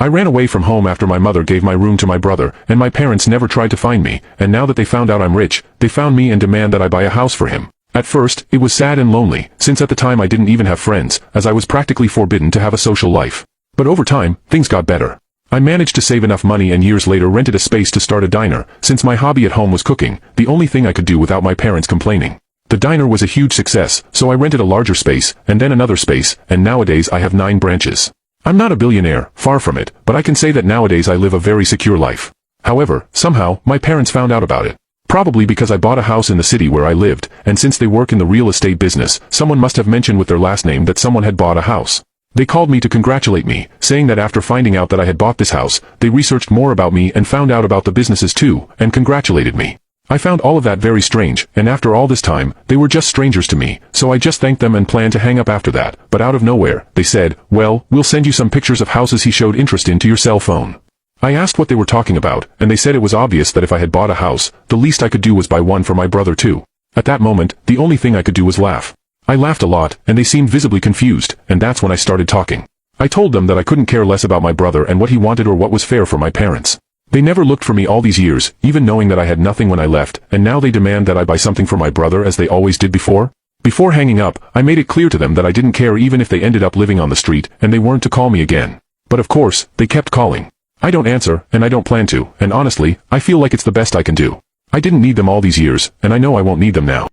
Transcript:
I ran away from home after my mother gave my room to my brother, and my parents never tried to find me, and now that they found out I'm rich, they found me and demand that I buy a house for him. At first, it was sad and lonely, since at the time I didn't even have friends, as I was practically forbidden to have a social life. But over time, things got better. I managed to save enough money and years later rented a space to start a diner, since my hobby at home was cooking, the only thing I could do without my parents complaining. The diner was a huge success, so I rented a larger space, and then another space, and nowadays I have 9 branches. I'm not a billionaire, far from it, but I can say that nowadays I live a very secure life. However, somehow, my parents found out about it. Probably because I bought a house in the city where I lived, and since they work in the real estate business, someone must have mentioned with their last name that someone had bought a house. They called me to congratulate me, saying that after finding out that I had bought this house, they researched more about me and found out about the businesses too, and congratulated me. I found all of that very strange, and after all this time, they were just strangers to me, so I just thanked them and planned to hang up after that, but out of nowhere, they said, "Well, we'll send you some pictures of houses he showed interest in to your cell phone." I asked what they were talking about, and they said it was obvious that if I had bought a house, the least I could do was buy one for my brother too. At that moment, the only thing I could do was laugh. I laughed a lot, and they seemed visibly confused, and that's when I started talking. I told them that I couldn't care less about my brother and what he wanted or what was fair for my parents. They never looked for me all these years, even knowing that I had nothing when I left, and now they demand that I buy something for my brother as they always did before? Before hanging up, I made it clear to them that I didn't care even if they ended up living on the street, and they weren't to call me again. But of course, they kept calling. I don't answer, and I don't plan to, and honestly, I feel like it's the best I can do. I didn't need them all these years, and I know I won't need them now.